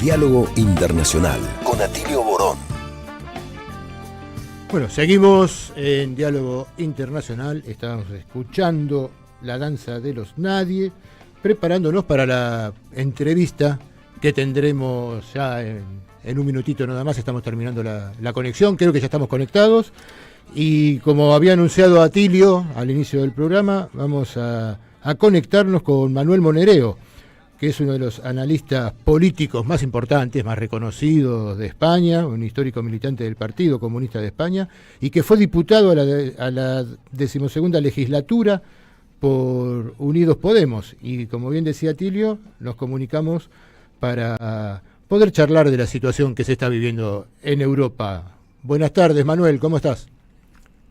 Diálogo Internacional con Atilio Borón. Bueno, seguimos en Diálogo Internacional, estamos escuchando La Danza de los Nadie, preparándonos para la entrevista que tendremos ya en un minutito nada más. Estamos terminando la conexión, creo que ya estamos conectados, y como había anunciado Atilio al inicio del programa, vamos a conectarnos con Manuel Monereo, que es uno de los analistas políticos más importantes, más reconocidos de España, un histórico militante del Partido Comunista de España, y que fue diputado a la 12ª legislatura por Unidos Podemos. Y como bien decía Atilio, nos comunicamos para poder charlar de la situación que se está viviendo en Europa. Buenas tardes, Manuel, ¿cómo estás?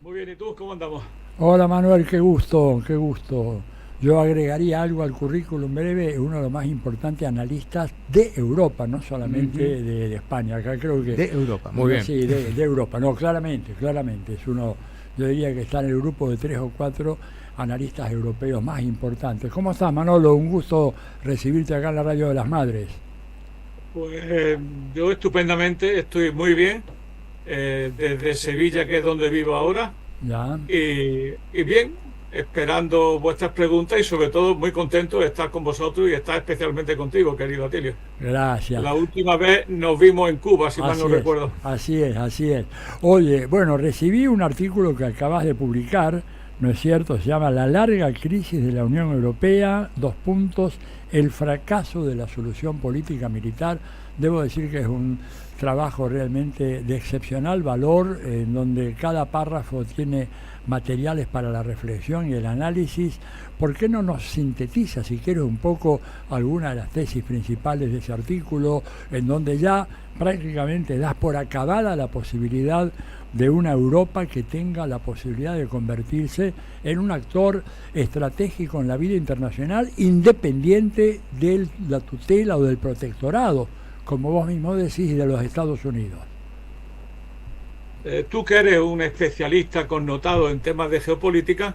Muy bien, ¿y tú cómo andamos? Hola Manuel, qué gusto, qué gusto. Yo agregaría algo al currículum breve, uno de los más importantes analistas de Europa, no solamente de España. Acá creo que de Europa, muy bien. Sí, de Europa. No, claramente. Es uno, yo diría que está en el grupo de 3 o 4 analistas europeos más importantes. ¿Cómo estás, Manolo? Un gusto recibirte acá en la Radio de las Madres. Pues yo estupendamente, estoy muy bien, desde Sevilla, que es donde vivo ahora. Ya. Y bien, esperando vuestras preguntas y sobre todo muy contento de estar con vosotros y estar especialmente contigo, querido Atilio. Gracias. La última vez nos vimos en Cuba, si mal no recuerdo. Así es. Oye, bueno, recibí un artículo que acabas de publicar, ¿no es cierto? Se llama La larga crisis de la Unión Europea, : el fracaso de la solución política militar. Debo decir que es un trabajo realmente de excepcional valor, en donde cada párrafo tiene materiales para la reflexión y el análisis. ¿Por qué no nos sintetiza, si quieres, un poco alguna de las tesis principales de ese artículo, en donde ya prácticamente das por acabada la posibilidad de una Europa que tenga la posibilidad de convertirse en un actor estratégico en la vida internacional, independiente de la tutela o del protectorado, como vos mismo decís, de los Estados Unidos? Tú, que eres un especialista connotado en temas de geopolítica,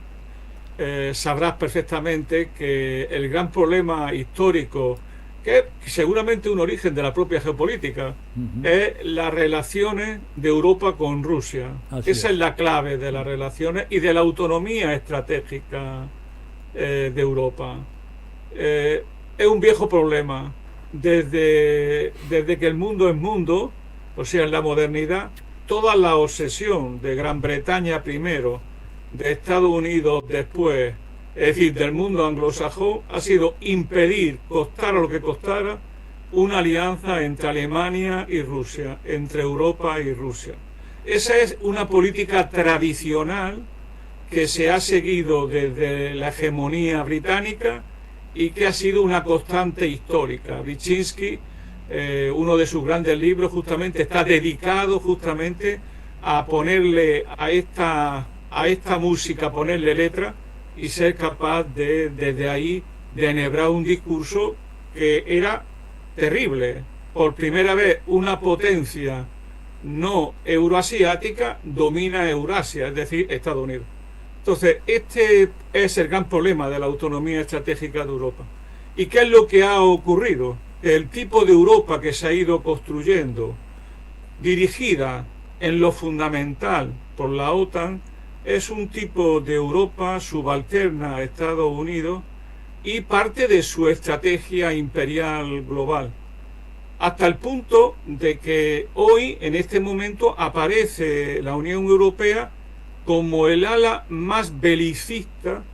sabrás perfectamente que el gran problema histórico, que es seguramente un origen de la propia geopolítica, es las relaciones de Europa con Rusia. Esa es la clave de las relaciones y de la autonomía estratégica de Europa. Es un viejo problema. Desde que el mundo es mundo, o sea, en la modernidad, toda la obsesión de Gran Bretaña primero, de Estados Unidos después, es decir, del mundo anglosajón, ha sido impedir, costara lo que costara, una alianza entre Alemania y Rusia, entre Europa y Rusia. Esa es una política tradicional que se ha seguido desde la hegemonía británica y que ha sido una constante histórica. Brzezinski, uno de sus grandes libros, justamente está dedicado justamente a ponerle a esta música, ponerle letra y ser capaz de, desde ahí, de enhebrar un discurso que era terrible. Por primera vez una potencia no euroasiática domina Eurasia, es decir, Estados Unidos. Entonces, este es el gran problema de la autonomía estratégica de Europa. ¿Y qué es lo que ha ocurrido? El tipo de Europa que se ha ido construyendo, dirigida en lo fundamental por la OTAN, es un tipo de Europa subalterna a Estados Unidos y parte de su estrategia imperial global. Hasta el punto de que hoy, en este momento, aparece la Unión Europea como el ala más belicista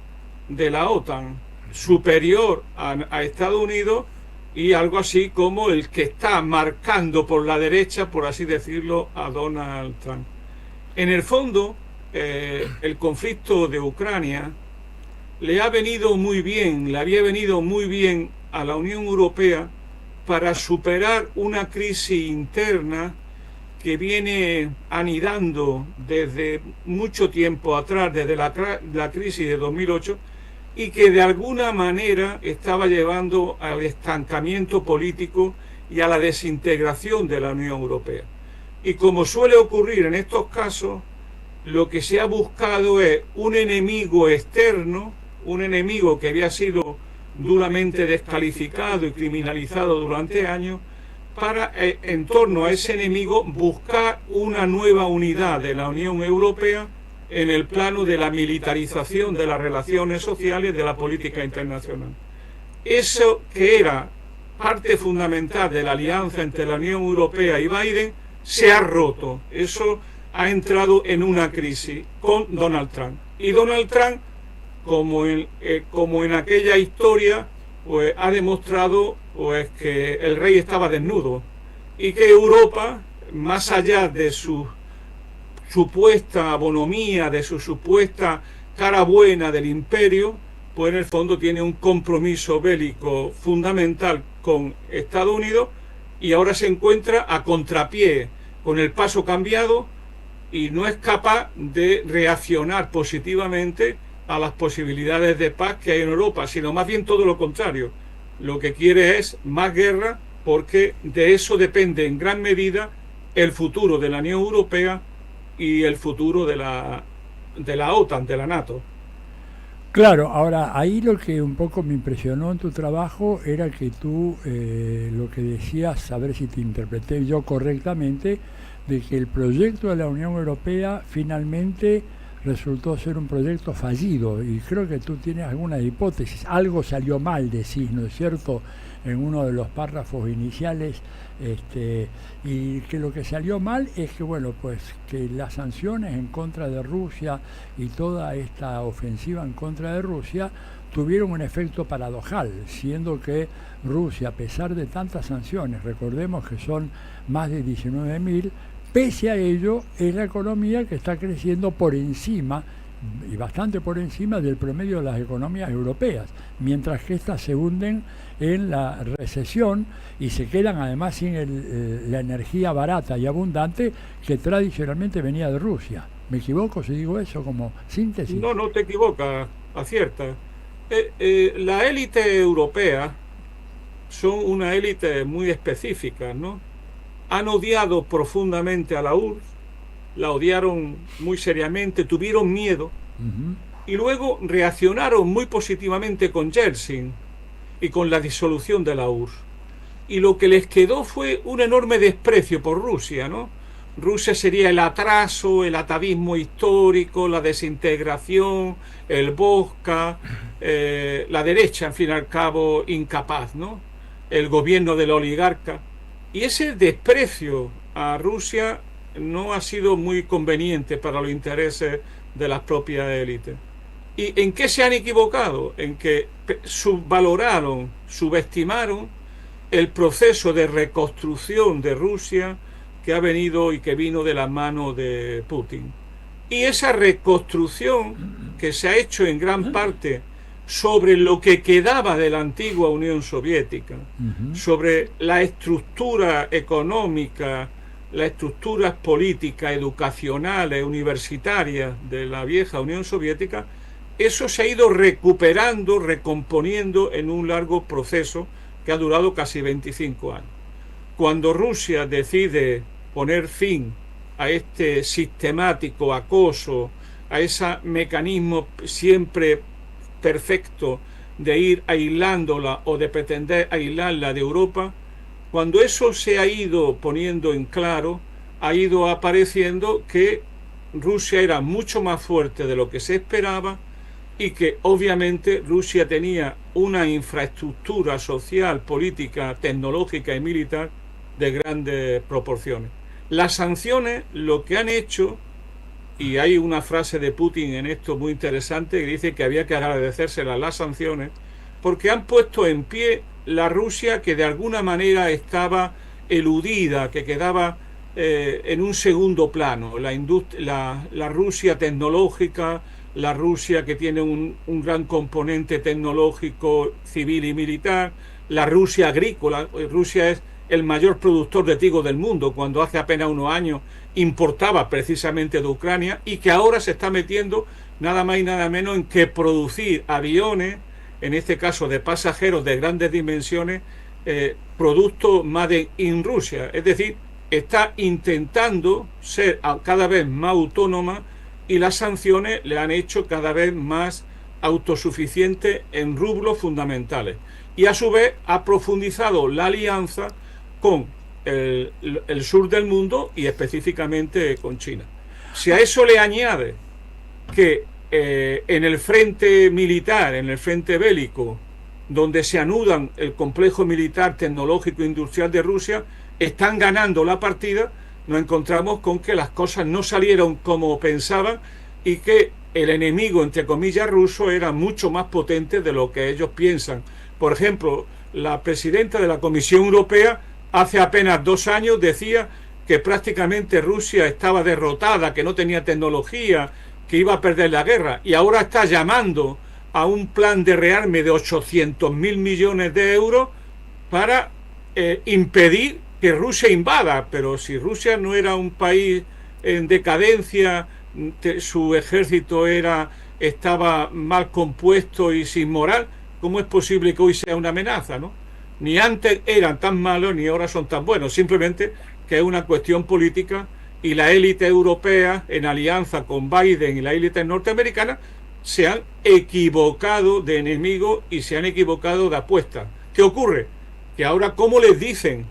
de la OTAN, superior a Estados Unidos, y algo así como el que está marcando por la derecha, por así decirlo, a Donald Trump. En el fondo, el conflicto de Ucrania le había venido muy bien a la Unión Europea para superar una crisis interna que viene anidando desde mucho tiempo atrás, desde la crisis de 2008, y que de alguna manera estaba llevando al estancamiento político y a la desintegración de la Unión Europea. Y como suele ocurrir en estos casos, lo que se ha buscado es un enemigo externo, un enemigo que había sido duramente descalificado y criminalizado durante años, para, en torno a ese enemigo, buscar una nueva unidad de la Unión Europea en el plano de la militarización de las relaciones sociales de la política internacional. Eso que era parte fundamental de la alianza entre la Unión Europea y Biden se ha roto. Eso ha entrado en una crisis con Donald Trump. Y Donald Trump, como en aquella historia, pues ha demostrado pues que el rey estaba desnudo y que Europa, más allá de su supuesta bonomía, de su supuesta cara buena del imperio, pues en el fondo tiene un compromiso bélico fundamental con Estados Unidos y ahora se encuentra a contrapié, con el paso cambiado, y no es capaz de reaccionar positivamente a las posibilidades de paz que hay en Europa, sino más bien todo lo contrario. Lo que quiere es más guerra, porque de eso depende en gran medida el futuro de la Unión Europea y el futuro de la OTAN, de la NATO. Claro, ahora ahí lo que un poco me impresionó en tu trabajo era que tú lo que decías, a ver si te interpreté yo correctamente, de que el proyecto de la Unión Europea finalmente resultó ser un proyecto fallido, y creo que tú tienes alguna hipótesis. Algo salió mal, decís, ¿no es cierto?, en uno de los párrafos iniciales, y que lo que salió mal es que, bueno, pues que las sanciones en contra de Rusia y toda esta ofensiva en contra de Rusia tuvieron un efecto paradojal, siendo que Rusia, a pesar de tantas sanciones, recordemos que son más de 19.000, pese a ello es la economía que está creciendo por encima, y bastante por encima del promedio de las economías europeas, mientras que estas se hunden en la recesión y se quedan además sin la energía barata y abundante que tradicionalmente venía de Rusia. ¿Me equivoco si digo eso como síntesis? No, no te equivocas, acierta. La élite europea son una élite muy específica, ¿no? Han odiado profundamente a la URSS, la odiaron muy seriamente, tuvieron miedo, y luego reaccionaron muy positivamente con Yeltsin y con la disolución de la URSS. Y lo que les quedó fue un enorme desprecio por Rusia, ¿no? Rusia sería el atraso, el atavismo histórico, la desintegración, el Bosca, la derecha, al fin y al cabo, incapaz, ¿no? El gobierno del oligarca. Y ese desprecio a Rusia no ha sido muy conveniente para los intereses de las propias élites. ¿Y en qué se han equivocado? En que subvaloraron, subestimaron el proceso de reconstrucción de Rusia que ha venido y que vino de la mano de Putin. Y esa reconstrucción que se ha hecho en gran parte sobre lo que quedaba de la antigua Unión Soviética, sobre la estructura económica, las estructuras políticas, educacionales, universitarias de la vieja Unión Soviética, eso se ha ido recuperando, recomponiendo en un largo proceso que ha durado casi 25 años. Cuando Rusia decide poner fin a este sistemático acoso, a ese mecanismo siempre perfecto de ir aislándola o de pretender aislarla de Europa, cuando eso se ha ido poniendo en claro, ha ido apareciendo que Rusia era mucho más fuerte de lo que se esperaba y que obviamente Rusia tenía una infraestructura social, política, tecnológica y militar de grandes proporciones. Las sanciones lo que han hecho, y hay una frase de Putin en esto muy interesante que dice que había que agradecérselas las sanciones, porque han puesto en pie la Rusia que de alguna manera estaba eludida, que quedaba en un segundo plano, la Rusia tecnológica, la Rusia que tiene un gran componente tecnológico, civil y militar, la Rusia agrícola. Rusia es el mayor productor de trigo del mundo, cuando hace apenas unos años importaba precisamente de Ucrania, y que ahora se está metiendo nada más y nada menos en que producir aviones, en este caso de pasajeros de grandes dimensiones, producto made in Rusia. Es decir, está intentando ser cada vez más autónoma, y las sanciones le han hecho cada vez más autosuficiente en rublos fundamentales. Y a su vez ha profundizado la alianza con el sur del mundo y específicamente con China. Si a eso le añade que en el frente militar, en el frente bélico, donde se anudan el complejo militar tecnológico e industrial de Rusia, están ganando la partida, nos encontramos con que las cosas no salieron como pensaban y que el enemigo, entre comillas, ruso era mucho más potente de lo que ellos piensan. Por ejemplo, la presidenta de la Comisión Europea hace apenas 2 años decía que prácticamente Rusia estaba derrotada, que no tenía tecnología, que iba a perder la guerra, y ahora está llamando a un plan de rearme de 800.000 millones de euros para impedir que Rusia invada. Pero si Rusia no era un país en decadencia, su ejército estaba mal compuesto y sin moral, ¿cómo es posible que hoy sea una amenaza, no? Ni antes eran tan malos ni ahora son tan buenos, simplemente que es una cuestión política, y la élite europea, en alianza con Biden y la élite norteamericana, se han equivocado de enemigo y se han equivocado de apuesta. ¿Qué ocurre? Que ahora, ¿cómo les dicen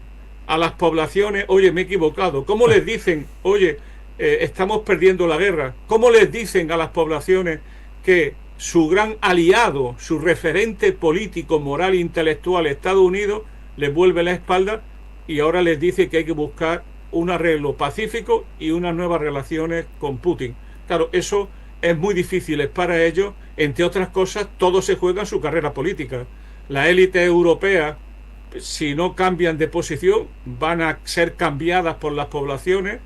a las poblaciones, oye, me he equivocado? ¿Cómo les dicen, oye, estamos perdiendo la guerra? ¿Cómo les dicen a las poblaciones que su gran aliado, su referente político, moral e intelectual, Estados Unidos, les vuelve la espalda y ahora les dice que hay que buscar un arreglo pacífico y unas nuevas relaciones con Putin? Claro, eso es muy difícil para ellos. Entre otras cosas, todo se juega en su carrera política. La élite europea, si no cambian de posición, van a ser cambiadas por las poblaciones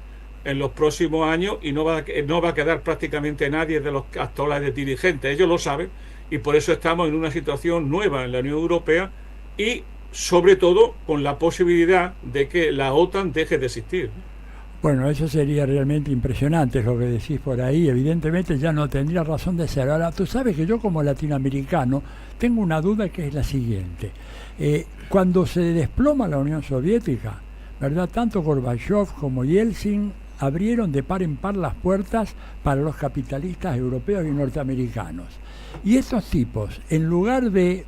en los próximos años y no va a quedar prácticamente nadie de los actuales dirigentes. Ellos lo saben y por eso estamos en una situación nueva en la Unión Europea y sobre todo con la posibilidad de que la OTAN deje de existir. Bueno, eso sería realmente impresionante, es lo que decís por ahí. Evidentemente ya no tendría razón de ser. Ahora, tú sabes que yo como latinoamericano tengo una duda que es la siguiente. Cuando se desploma la Unión Soviética, ¿verdad? Tanto Gorbachev como Yeltsin abrieron de par en par las puertas para los capitalistas europeos y norteamericanos. Y estos tipos, en lugar de,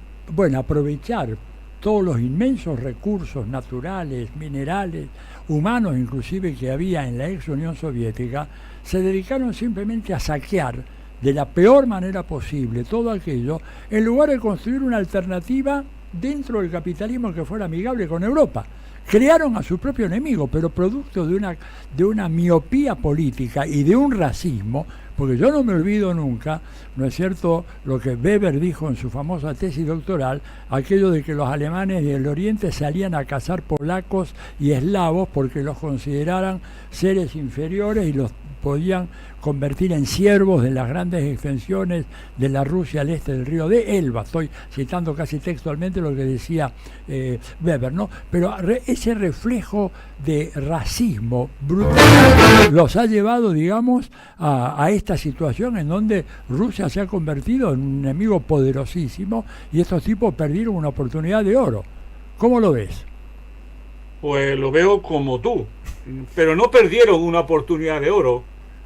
aprovechar todos los inmensos recursos naturales, minerales, humanos inclusive que había en la ex Unión Soviética, se dedicaron simplemente a saquear de la peor manera posible todo aquello, en lugar de construir una alternativa dentro del capitalismo que fuera amigable con Europa. Crearon a su propio enemigo, pero producto de una miopía política y de un racismo, porque yo no me olvido nunca, ¿no es cierto?, lo que Weber dijo en su famosa tesis doctoral, aquello de que los alemanes del Oriente salían a cazar polacos y eslavos porque los consideraran seres inferiores y los podían convertir en siervos de las grandes extensiones de la Rusia al este del río de Elba. Estoy citando casi textualmente lo que decía Weber, ¿no? Pero ese reflejo de racismo brutal los ha llevado, digamos, a esta situación en donde Rusia se ha convertido en un enemigo poderosísimo y estos tipos perdieron una oportunidad de oro. ¿Cómo lo ves? Pues lo veo como tú, pero no perdieron una oportunidad de oro.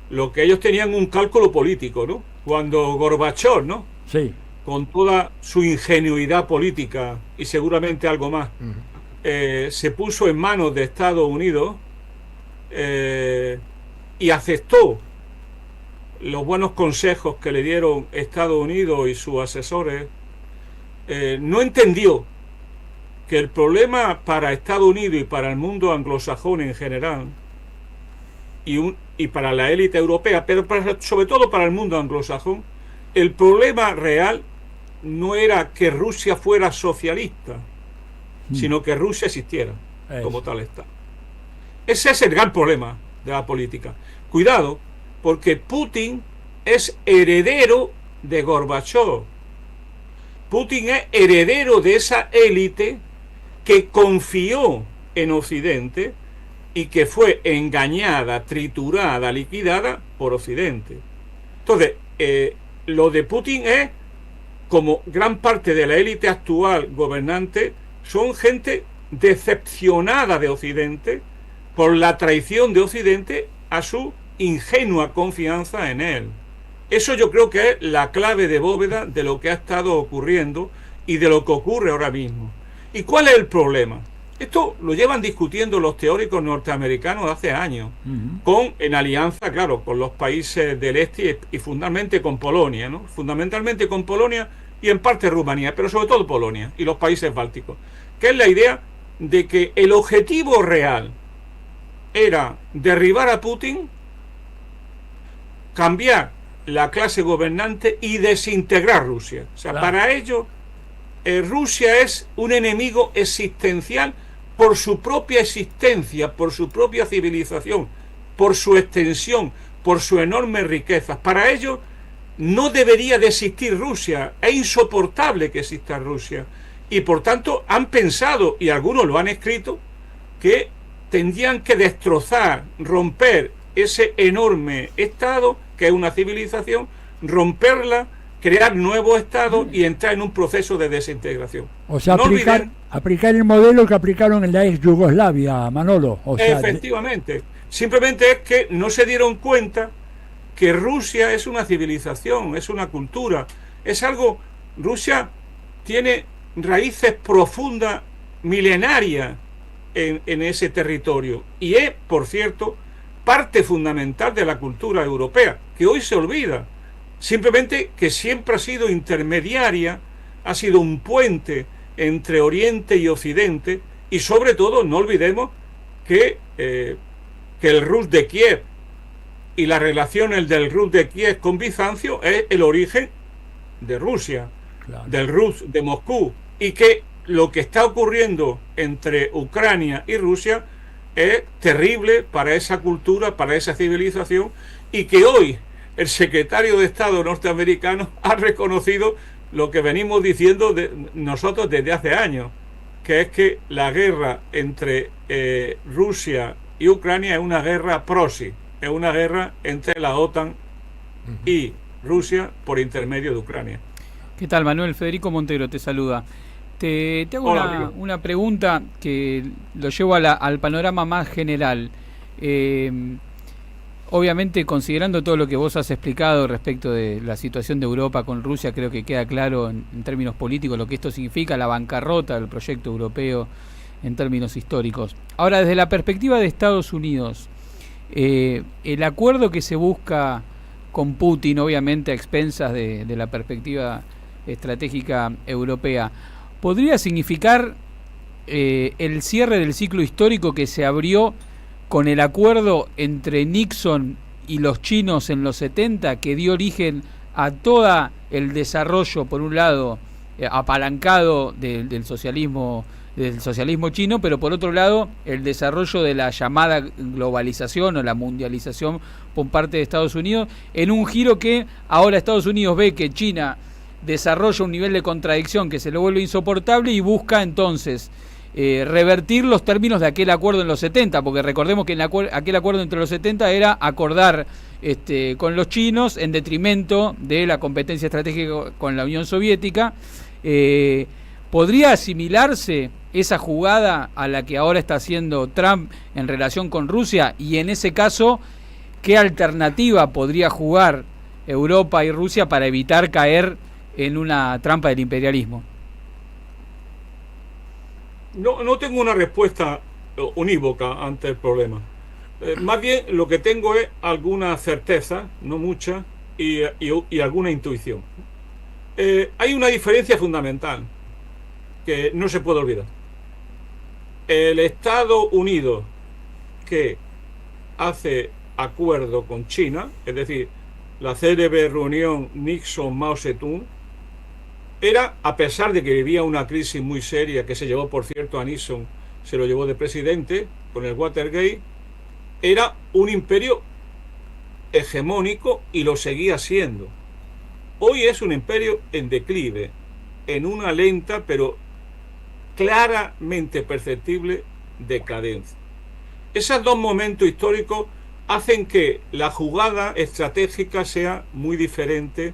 Lo que ellos tenían un cálculo político, ¿no? Cuando Gorbachev, ¿no? Sí. Con toda su ingenuidad política y seguramente algo más, se puso en manos de Estados Unidos y aceptó los buenos consejos que le dieron Estados Unidos y sus asesores. No entendió que el problema para Estados Unidos y para el mundo anglosajón en general y para la élite europea, pero sobre todo para el mundo anglosajón, el problema real no era que Rusia fuera socialista, sino que Rusia existiera como tal está. Ese es el gran problema de la política. Cuidado, porque Putin es heredero de Gorbachev. Putin es heredero de esa élite que confió en Occidente y que fue engañada, triturada, liquidada por Occidente. Entonces, lo de Putin es, como gran parte de la élite actual gobernante, son gente decepcionada de Occidente por la traición de Occidente a su ingenua confianza en él. Eso yo creo que es la clave de bóveda de lo que ha estado ocurriendo y de lo que ocurre ahora mismo. ¿Y cuál es el problema? Esto lo llevan discutiendo los teóricos norteamericanos hace años, en alianza, claro, con los países del este y fundamentalmente con Polonia, ¿no? Fundamentalmente con Polonia y en parte Rumanía, pero sobre todo Polonia y los países bálticos, que es la idea de que el objetivo real era derribar a Putin, cambiar la clase gobernante y desintegrar Rusia. O sea, claro, para ello Rusia es un enemigo existencial por su propia existencia, por su propia civilización, por su extensión, por sus enormes riquezas. Para ello no debería de existir Rusia, es insoportable que exista Rusia. Y por tanto han pensado, y algunos lo han escrito, que tendrían que destrozar, romper ese enorme Estado, que es una civilización, romperla, crear nuevos estados y entrar en un proceso de desintegración. O sea, no aplicar el modelo que aplicaron en la ex Yugoslavia, Manolo. O sea, efectivamente. Simplemente es que no se dieron cuenta que Rusia es una civilización, es una cultura, es algo... Rusia tiene raíces profundas, milenarias en ese territorio. Y es, por cierto, parte fundamental de la cultura europea, que hoy se olvida. Simplemente que siempre ha sido intermediaria, ha sido un puente entre Oriente y Occidente, y sobre todo no olvidemos que el Rus de Kiev y las relaciones del Rus de Kiev con Bizancio es el origen de Rusia, claro, del Rus de Moscú, y que lo que está ocurriendo entre Ucrania y Rusia es terrible para esa cultura, para esa civilización, y que hoy el secretario de Estado norteamericano ha reconocido lo que venimos diciendo nosotros desde hace años, que es que la guerra entre Rusia y Ucrania es una guerra proxy, es una guerra entre la OTAN y Rusia por intermedio de Ucrania. ¿Qué tal, Manuel? Federico Montero te saluda. Te hago una pregunta que lo llevo al panorama más general. Obviamente, considerando todo lo que vos has explicado respecto de la situación de Europa con Rusia, creo que queda claro en términos políticos lo que esto significa, la bancarrota del proyecto europeo en términos históricos. Ahora, desde la perspectiva de Estados Unidos, el acuerdo que se busca con Putin, obviamente a expensas de la perspectiva estratégica europea, ¿podría significar el cierre del ciclo histórico que se abrió con el acuerdo entre Nixon y los chinos en los 70, que dio origen a todo el desarrollo, por un lado, apalancado del socialismo chino, pero por otro lado, el desarrollo de la llamada globalización o la mundialización por parte de Estados Unidos, en un giro que ahora Estados Unidos ve que China desarrolla un nivel de contradicción que se lo vuelve insoportable y busca entonces revertir los términos de aquel acuerdo en los 70, porque recordemos que aquel acuerdo entre los 70 era acordar con los chinos en detrimento de la competencia estratégica con la Unión Soviética. ¿Podría asimilarse esa jugada a la que ahora está haciendo Trump en relación con Rusia? Y en ese caso, ¿qué alternativa podría jugar Europa y Rusia para evitar caer en una trampa del imperialismo? No tengo una respuesta unívoca ante el problema. Más bien lo que tengo es alguna certeza, no mucha, y alguna intuición. Hay una diferencia fundamental que no se puede olvidar. El Estados Unidos que hace acuerdo con China, es decir, la célebre reunión Nixon-Mao Zedong, era, a pesar de que vivía una crisis muy seria, que se llevó, por cierto, a Nixon, se lo llevó de presidente, con el Watergate, era un imperio hegemónico y lo seguía siendo. Hoy es un imperio en declive, en una lenta pero claramente perceptible decadencia. Esos dos momentos históricos hacen que la jugada estratégica sea muy diferente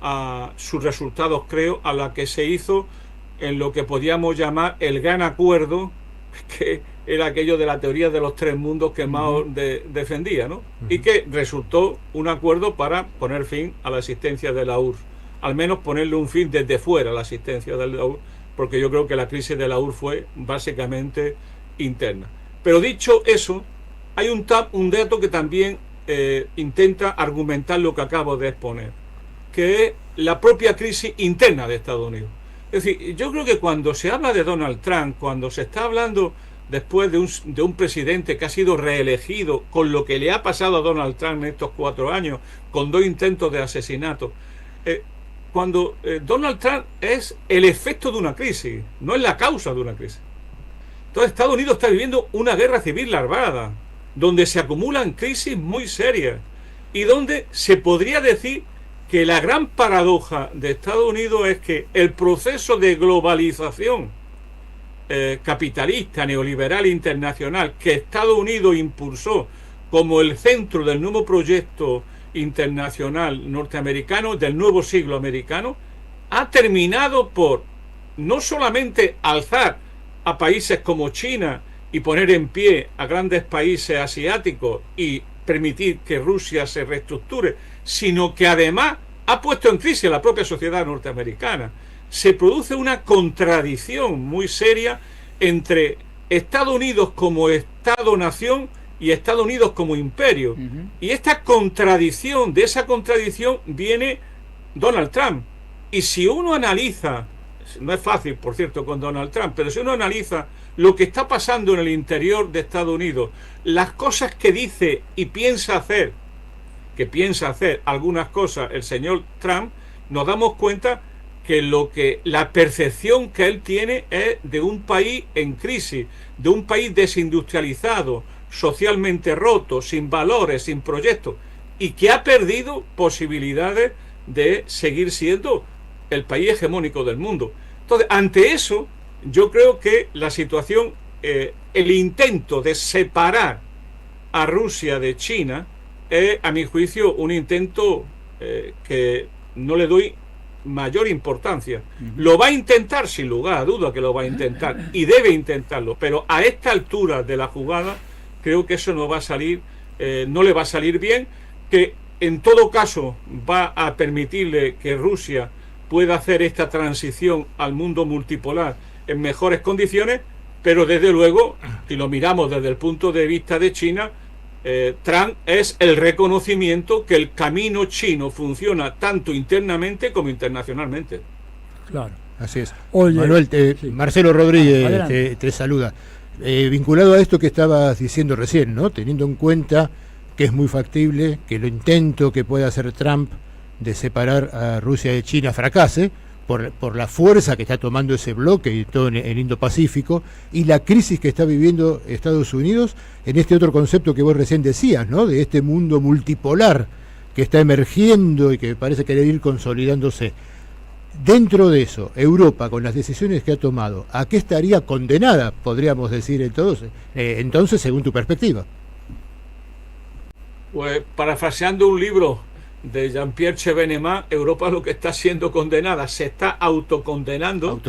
a sus resultados, creo, a la que se hizo en lo que podíamos llamar el gran acuerdo, que era aquello de la teoría de los tres mundos que Mao defendía, ¿no? Y que resultó un acuerdo para poner fin a la existencia de la URSS, al menos ponerle un fin desde fuera a la existencia de la URSS, porque yo creo que la crisis de la URSS fue básicamente interna. Pero dicho eso, hay un dato que también intenta argumentar lo que acabo de exponer, que es la propia crisis interna de Estados Unidos. Es decir, yo creo que cuando se habla de Donald Trump, cuando se está hablando después de un presidente que ha sido reelegido, con lo que le ha pasado a Donald Trump en estos 4 años, con 2 intentos de asesinato, cuando Donald Trump es el efecto de una crisis, no es la causa de una crisis. Entonces Estados Unidos está viviendo una guerra civil larvada, donde se acumulan crisis muy serias y donde se podría decir que la gran paradoja de Estados Unidos es que el proceso de globalización capitalista, neoliberal internacional que Estados Unidos impulsó como el centro del nuevo proyecto internacional norteamericano, del nuevo siglo americano, ha terminado por no solamente alzar a países como China y poner en pie a grandes países asiáticos y permitir que Rusia se reestructure, sino que además ha puesto en crisis a la propia sociedad norteamericana. Se produce una contradicción muy seria entre Estados Unidos como Estado-nación y Estados Unidos como imperio. Y esta contradicción, de esa contradicción viene Donald Trump. Y si uno analiza, no es fácil, por cierto, con Donald Trump, pero si uno analiza lo que está pasando en el interior de Estados Unidos, las cosas que dice y piensa hacer, algunas cosas el señor Trump, nos damos cuenta que la percepción que él tiene es de un país en crisis, de un país desindustrializado, socialmente roto, sin valores, sin proyectos, y que ha perdido posibilidades de seguir siendo el país hegemónico del mundo. Entonces, ante eso, yo creo que la situación, el intento de separar a Rusia de China, es, a mi juicio, un intento que no le doy mayor importancia. Lo va a intentar, sin lugar a duda que lo va a intentar, y debe intentarlo, pero a esta altura de la jugada, creo que eso no va a salir, no le va a salir bien, que en todo caso va a permitirle que Rusia pueda hacer esta transición al mundo multipolar en mejores condiciones, pero desde luego, si lo miramos desde el punto de vista de China, Trump es el reconocimiento que el camino chino funciona tanto internamente como internacionalmente. Claro. Así es. Oye, Manuel, sí. Marcelo Rodríguez Adelante. te saluda. Vinculado a esto que estabas diciendo recién, ¿no? Teniendo en cuenta que es muy factible que lo intento que pueda hacer Trump de separar a Rusia de China fracase por la fuerza que está tomando ese bloque y todo en el Indo-Pacífico, y la crisis que está viviendo Estados Unidos en este otro concepto que vos recién decías, ¿no? De este mundo multipolar que está emergiendo y que parece querer ir consolidándose. Dentro de eso, Europa, con las decisiones que ha tomado, ¿a qué estaría condenada, podríamos decir entonces, según tu perspectiva? Pues, parafraseando un libro de Jean-Pierre Chevènement, Europa lo que está siendo condenada, se está autocondenando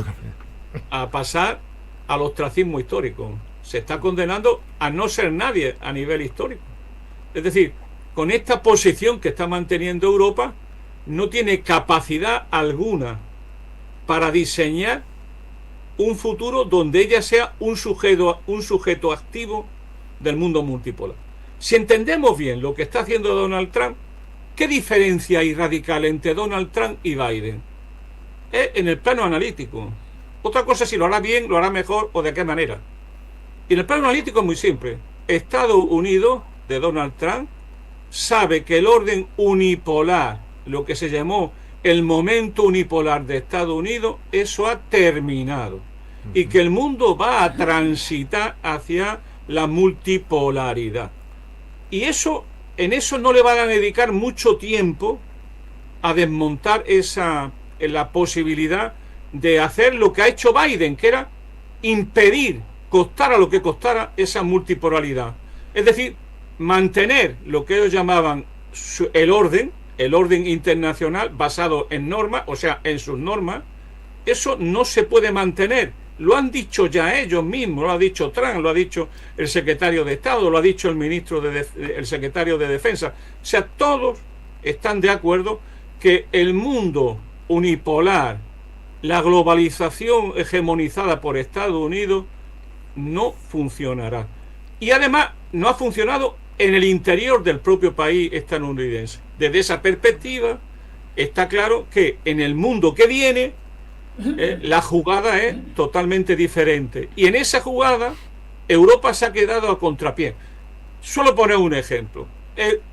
a pasar al ostracismo histórico. Se está condenando a no ser nadie a nivel histórico. Es decir, con esta posición que está manteniendo Europa, no tiene capacidad alguna para diseñar un futuro donde ella sea un sujeto activo del mundo multipolar. Si entendemos bien lo que está haciendo Donald Trump, ¿qué diferencia hay radical entre Donald Trump y Biden? Es en el plano analítico. Otra cosa es si lo hará bien, lo hará mejor o de qué manera. Y en el plano analítico es muy simple. Estados Unidos, de Donald Trump, sabe que el orden unipolar, lo que se llamó el momento unipolar de Estados Unidos, eso ha terminado. Y que el mundo va a transitar hacia la multipolaridad. Y eso, en eso no le van a dedicar mucho tiempo a desmontar la posibilidad de hacer lo que ha hecho Biden, que era impedir, costara lo que costara, esa multipolaridad. Es decir, mantener lo que ellos llamaban el orden internacional basado en normas, o sea, en sus normas. Eso no se puede mantener. Lo han dicho ya ellos mismos, lo ha dicho Trump, lo ha dicho el secretario de Estado, lo ha dicho el secretario de Defensa. O sea, todos están de acuerdo que el mundo unipolar la globalización hegemonizada por Estados Unidos no funcionará. Y además no ha funcionado en el interior del propio país estadounidense. Desde esa perspectiva está claro que en el mundo que viene la jugada es totalmente diferente. Y en esa jugada Europa se ha quedado a contrapié. Solo poner un ejemplo.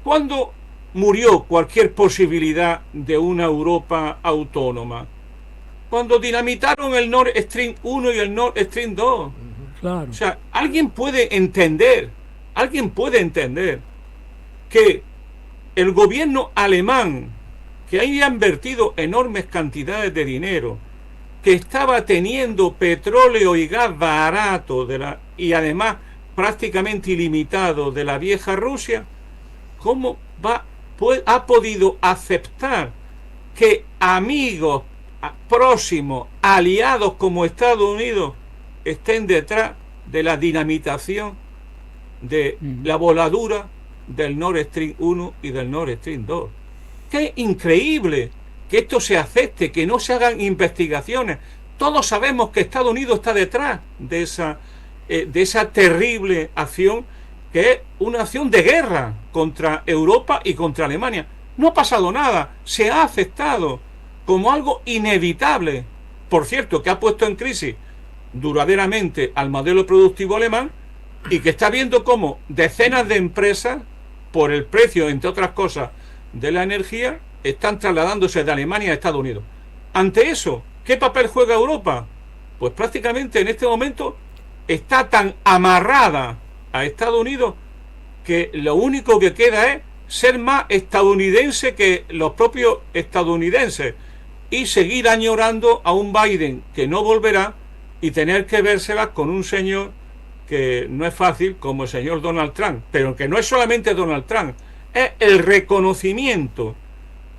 ¿Cuándo murió cualquier posibilidad de una Europa autónoma? Cuando dinamitaron el Nord Stream 1 y el Nord Stream 2. Claro. O sea, alguien puede entender que el gobierno alemán, que había invertido enormes cantidades de dinero, que estaba teniendo petróleo y gas barato y además prácticamente ilimitado de la vieja Rusia, ¿cómo ha podido aceptar que amigos próximos, aliados como Estados Unidos, estén detrás de la dinamitación de la voladura del Nord Stream 1 y del Nord Stream 2? ¡Qué increíble que esto se acepte, que no se hagan investigaciones! Todos sabemos que Estados Unidos está detrás de esa terrible acción, que es una acción de guerra contra Europa y contra Alemania. No ha pasado nada, se ha aceptado como algo inevitable. Por cierto, que ha puesto en crisis duraderamente al modelo productivo alemán, y que está viendo cómo decenas de empresas, por el precio, entre otras cosas, de la energía, están trasladándose de Alemania a Estados Unidos. Ante eso, ¿qué papel juega Europa? Pues prácticamente en este momento está tan amarrada a Estados Unidos que lo único que queda es ser más estadounidense que los propios estadounidenses y seguir añorando a un Biden que no volverá, y tener que vérselas con un señor que no es fácil, como el señor Donald Trump, pero que no es solamente Donald Trump, es el reconocimiento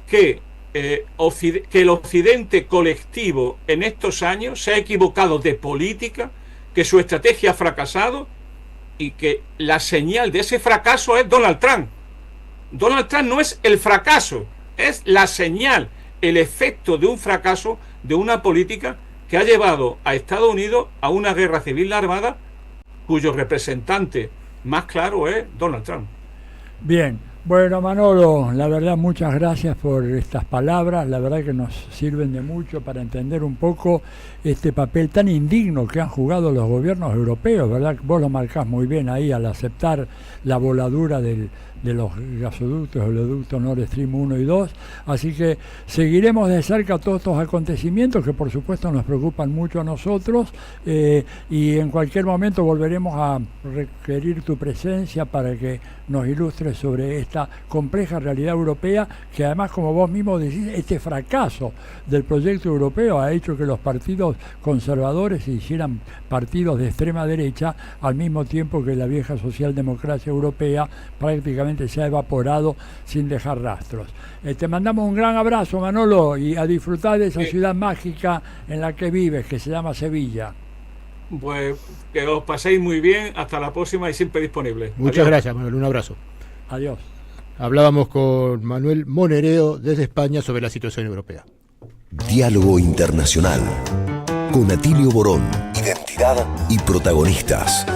que el occidente colectivo en estos años se ha equivocado de política, que su estrategia ha fracasado, y que la señal de ese fracaso es Donald Trump. Donald Trump no es el fracaso, es la señal, el efecto de un fracaso de una política que ha llevado a Estados Unidos a una guerra civil armada, cuyo representante más claro es Donald Trump. Bien, bueno, Manolo, la verdad muchas gracias por estas palabras, la verdad que nos sirven de mucho para entender un poco este papel tan indigno que han jugado los gobiernos europeos, ¿verdad? Vos lo marcás muy bien ahí al aceptar la voladura de los gasoductos, el oleoducto Nord Stream 1 y 2, así que seguiremos de cerca todos estos acontecimientos que por supuesto nos preocupan mucho a nosotros, y en cualquier momento volveremos a requerir tu presencia para que nos ilustres sobre esta compleja realidad europea, que además, como vos mismo decís, este fracaso del proyecto europeo ha hecho que los partidos conservadores se hicieran partidos de extrema derecha, al mismo tiempo que la vieja socialdemocracia europea prácticamente se ha evaporado sin dejar rastros. Te mandamos un gran abrazo, Manolo, y a disfrutar de esa ciudad mágica en la que vives, que se llama Sevilla. Pues que os paséis muy bien, hasta la próxima y siempre disponible. Muchas Adiós. gracias, Manuel, un abrazo. Adiós. Hablábamos con Manuel Monereo desde España sobre la situación europea. Diálogo Internacional con Atilio Borón. Identidad y protagonistas.